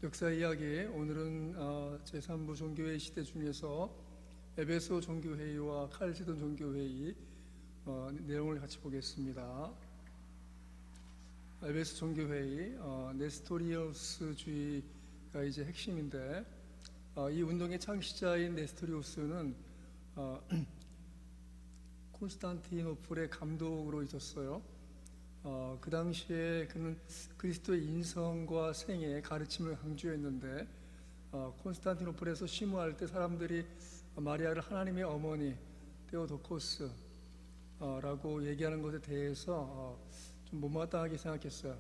역사 이야기. 오늘은 제3부 종교회의 시대 중에서 에베소 종교회의와 칼세돈 종교회의 내용을 같이 보겠습니다. 에베소 종교회의, 네스토리우스주의가 이제 핵심인데, 이 운동의 창시자인 네스토리우스는 콘스탄티노플의 감독으로 있었어요. 그 당시에 그는 그리스도의 인성과 생애, 가르침을 강조했는데, 콘스탄티노플에서 심우할 때 사람들이 마리아를 하나님의 어머니 데오도코스 라고 얘기하는 것에 대해서 좀 못마땅하게 생각했어요.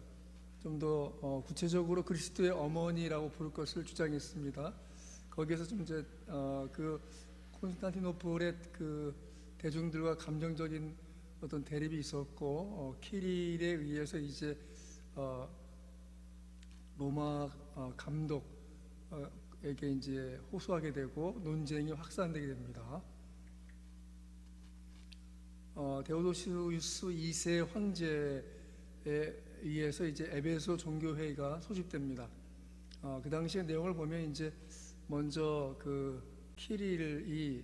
좀 더 구체적으로 그리스도의 어머니라고 부를 것을 주장했습니다. 거기에서 좀 이제 그 콘스탄티노플의 그 대중들과 감정적인 어떤 대립이 있었고, 키릴에 의해서 이제 로마 감독에게 이제 호소하게 되고 논쟁이 확산되게 됩니다. 데오도시우스 2세 황제에 의해서 이제 에베소 종교회의가 소집됩니다. 그 당시의 내용을 보면 이제 먼저 그 키릴이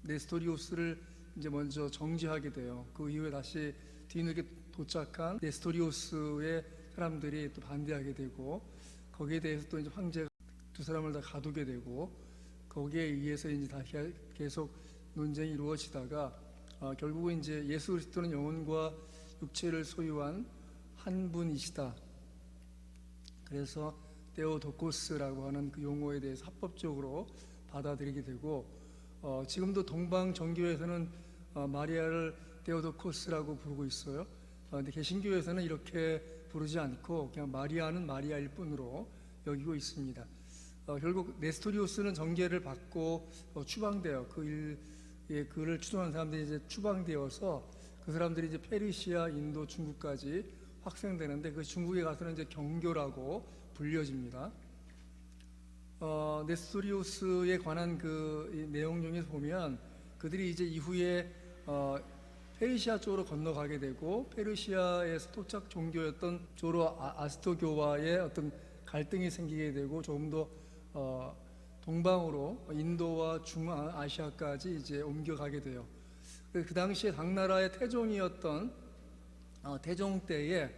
네스토리우스를 이제 먼저 정지하게 돼요. 그 이후에 다시 뒤늦게 도착한 네스토리우스의 사람들이 또 반대하게 되고, 거기에 대해서 또 이제 황제가 두 사람을 다 가두게 되고, 거기에 의해서 이제 다시 계속 논쟁이 이루어지다가 결국은 이제 예수 그리스도는 영혼과 육체를 소유한 한 분이시다. 그래서 데오도코스라고 하는 그 용어에 대해서 합법적으로 받아들이게 되고, 지금도 동방 정교에서는 마리아를 데오도코스라고 부르고 있어요. 근데 개신교에서는 이렇게 부르지 않고 그냥 마리아는 마리아일 뿐으로 여기고 있습니다. 결국 네스토리우스는 정죄를 받고 추방돼요. 그를 추종하는 사람들이 이제 추방되어서 그 사람들이 이제 페르시아, 인도, 중국까지 확산되는데, 그 중국에 가서는 이제 경교라고 불려집니다. 네스토리우스에 관한 그 내용 중에서 보면 그들이 이제 이후에 페르시아 쪽으로 건너가게 되고, 페르시아에서 토착 종교였던 조로아스토교와의 어떤 갈등이 생기게 되고, 조금 더 동방으로 인도와 중아시아까지 이제 옮겨가게 돼요. 그 당시에 당나라의 태종이었던 태종 때에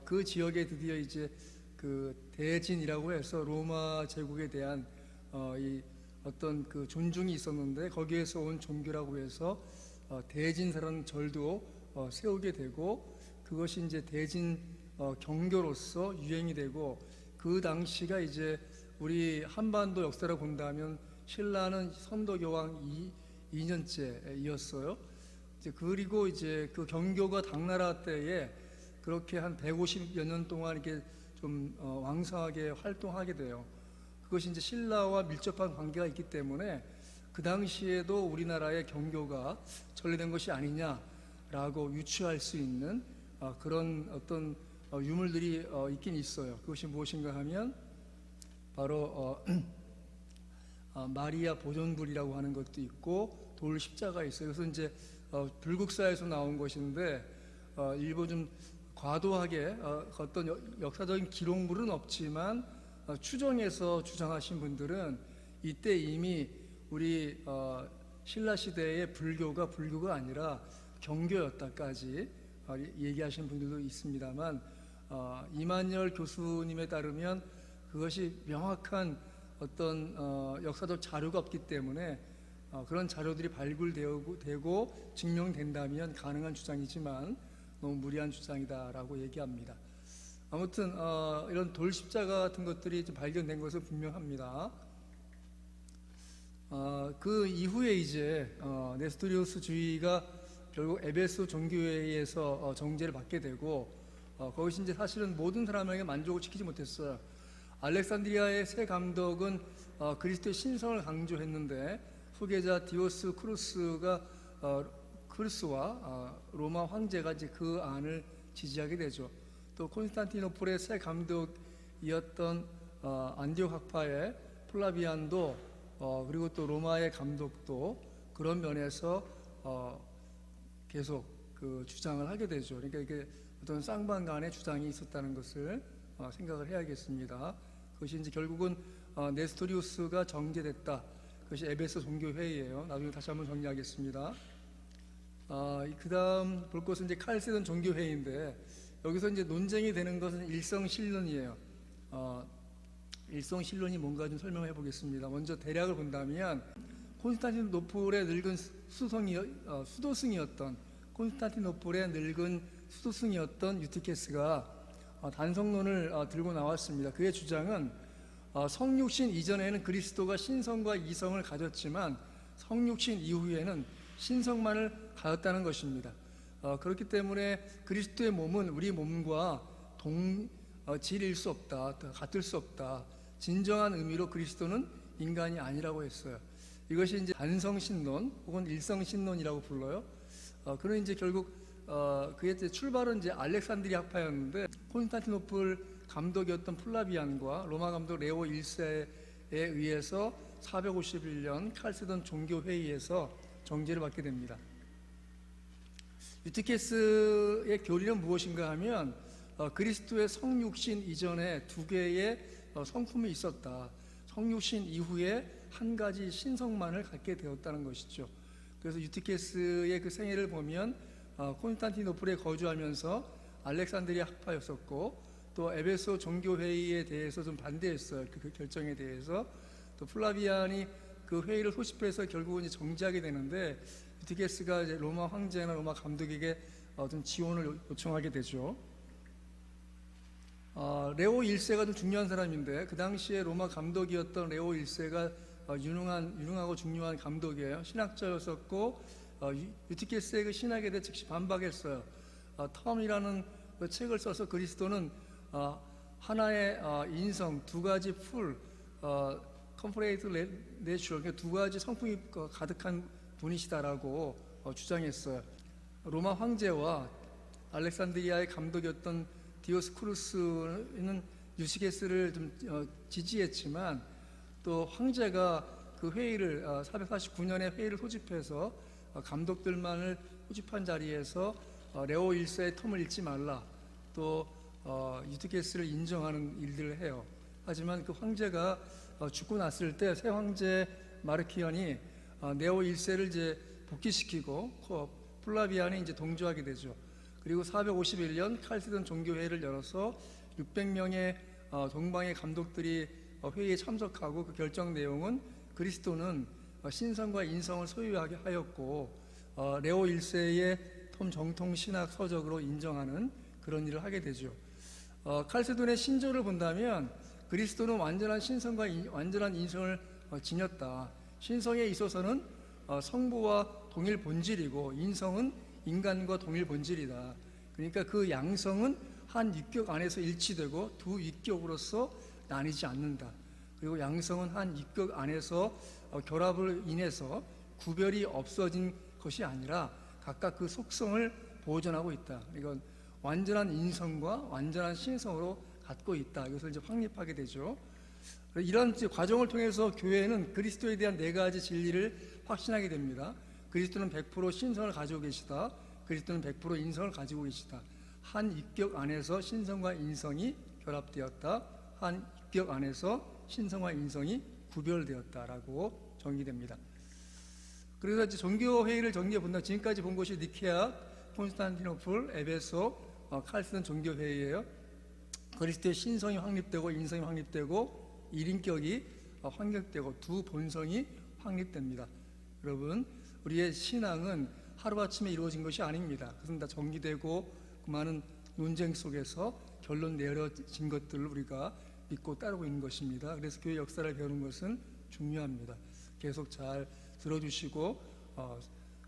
그 지역에 드디어 이제 그 대진이라고 해서 로마 제국에 대한 이 어떤 그 존중이 있었는데, 거기에서 온 종교라고 해서 대진사라는 절도 세우게 되고, 그것이 이제 대진 경교로서 유행이 되고, 그 당시가 이제 우리 한반도 역사를 본다면 신라는 선도교황 2년째이었어요. 그리고 이제 그 경교가 당나라 때에 그렇게 한 150여 년 동안 이렇게 좀 왕성하게 활동하게 돼요. 그것이 이제 신라와 밀접한 관계가 있기 때문에 그 당시에도 우리나라의 경교가 전래된 것이 아니냐라고 유추할 수 있는 그런 어떤 유물들이 있긴 있어요. 그것이 무엇인가 하면 바로 마리아 보존불이라고 하는 것도 있고, 돌 십자가 있어요. 그래서 이제 불국사에서 나온 것인데, 일부 좀 과도하게 어떤 역사적인 기록물은 없지만 추정해서 주장하신 분들은 이때 이미 우리 신라 시대의 불교가 아니라 경교였다까지 얘기하시는 분들도 있습니다만, 이만열 교수님에 따르면 그것이 명확한 어떤 역사적 자료가 없기 때문에 그런 자료들이 발굴되고 증명된다면 가능한 주장이지만 너무 무리한 주장이다라고 얘기합니다. 아무튼 이런 돌 십자가 같은 것들이 발견된 것은 분명합니다. 그 이후에 이제 네스토리우스주의가 결국 에베소 종교회의에서 정죄를 받게 되고, 거기서 이제 사실은 모든 사람에게 만족을 시키지 못했어요. 알렉산드리아의 새 감독은 그리스도의 신성을 강조했는데, 후계자 디오스 크루스와 로마 황제가 이제 그 안을 지지하게 되죠. 또 콘스탄티노플의 새 감독이었던 안디옥 학파의 플라비안도 그리고 또 로마의 감독도 그런 면에서 계속 그 주장을 하게 되죠. 그러니까 이게 어떤 쌍방간의 주장이 있었다는 것을 생각을 해야겠습니다. 그것이 이제 결국은 네스토리우스가 정제됐다. 그것이 에베소 종교회의예요. 나중에 다시 한번 정리하겠습니다. 그 다음 볼 것은 이제 칼세돈 종교회의인데, 여기서 이제 논쟁이 되는 것은 일성신론이에요. 일성신론이 뭔가 좀 설명해 보겠습니다. 먼저 대략을 본다면, 콘스탄티노플의 늙은 수도승이었던 유티케스가 단성론을 들고 나왔습니다. 그의 주장은 성육신 이전에는 그리스도가 신성과 이성을 가졌지만 성육신 이후에는 신성만을 가졌다는 것입니다. 그렇기 때문에 그리스도의 몸은 우리 몸과 동질일 수 없다, 같을 수 없다. 진정한 의미로 그리스도는 인간이 아니라고 했어요. 이것이 이제 단성신론 혹은 일성신론이라고 불러요. 그런 이제 결국 그의 이제 출발은 이제 알렉산드리아 학파였는데, 콘스탄티노플 감독이었던 플라비안과 로마 감독 레오 1세에 의해서 451년 칼세돈 종교회의에서 정죄를 받게 됩니다. 유티케스의 교리는 무엇인가 하면, 그리스도의 성육신 이전에 두 개의 성품이 있었다. 성육신 이후에 한 가지 신성만을 갖게 되었다는 것이죠. 그래서 유티케스의 그 생애를 보면 콘스탄티노플에 거주하면서 알렉산드리아 학파였었고, 또 에베소 종교회의에 대해서 좀 반대했어요. 그 결정에 대해서. 또 플라비안이 그 회의를 소집해서 결국은 이제 정지하게 되는데, 유티케스가 이제 로마 황제나 로마 감독에게 좀 지원을 요청하게 되죠. 레오 1세가 좀 중요한 사람인데, 그 당시에 로마 감독이었던 레오 1세가 유능하고 중요한 감독이에요. 신학자였었고, 유티케스의 그 신학에 대해 즉시 반박했어요. 텀이라는 그 책을 써서 그리스도는 하나의 인성, 두 가지 컴플레이트 내추럴, 두 가지 성품이 가득한 분이시다라고 주장했어요. 로마 황제와 알렉산드리아의 감독이었던 디오스쿠루스는 유티케스를 좀 지지했지만, 또 황제가 그 회의를 449년에 회의를 소집해서 감독들만을 소집한 자리에서 레오 1세의 텀을 읽지 말라, 또 유티케스를 인정하는 일들을 해요. 하지만 그 황제가 죽고 났을 때 새 황제 마르키언이 레오 1세를 이제 복귀시키고 플라비안이 이제 동조하게 되죠. 그리고 451년 칼세돈 종교회의를 열어서 600명의 동방의 감독들이 회의에 참석하고, 그 결정 내용은 그리스도는 신성과 인성을 소유하게 하였고 레오 1세의 톰 정통 신학 서적으로 인정하는 그런 일을 하게 되죠. 칼세돈의 신조를 본다면 그리스도는 완전한 신성과 완전한 인성을 지녔다. 신성에 있어서는 성부와 동일 본질이고, 인성은 인간과 동일 본질이다. 그러니까 그 양성은 한 위격 안에서 일치되고 두 위격으로서 나뉘지 않는다. 그리고 양성은 한 위격 안에서 결합을 인해서 구별이 없어진 것이 아니라 각각 그 속성을 보존하고 있다. 이건 완전한 인성과 완전한 신성으로 갖고 있다. 이것을 이제 확립하게 되죠. 이런 과정을 통해서 교회는 그리스도에 대한 네 가지 진리를 확신하게 됩니다. 그리스도는 100% 신성을 가지고 계시다. 그리스도는 100% 인성을 가지고 계시다. 한 입격 안에서 신성과 인성이 결합되었다. 한 입격 안에서 신성과 인성이 구별되었다라고 정의됩니다. 그래서 이제 종교회의를 정리해 본다. 지금까지 본 것이 니케아, 콘스탄티노플, 에베소, 칼세돈 종교회의예요. 그리스도의 신성이 확립되고 인성이 확립되고 일인격이 확립되고 두 본성이 확립됩니다. 여러분, 우리의 신앙은 하루아침에 이루어진 것이 아닙니다. 그것은 다 정리되고 그 많은 논쟁 속에서 결론 내려진 것들을 우리가 믿고 따르고 있는 것입니다. 그래서 교회 역사를 배우는 것은 중요합니다. 계속 잘 들어주시고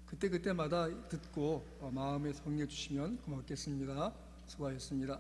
그때마다 듣고 마음에 정리해 주시면 고맙겠습니다. 수고하셨습니다.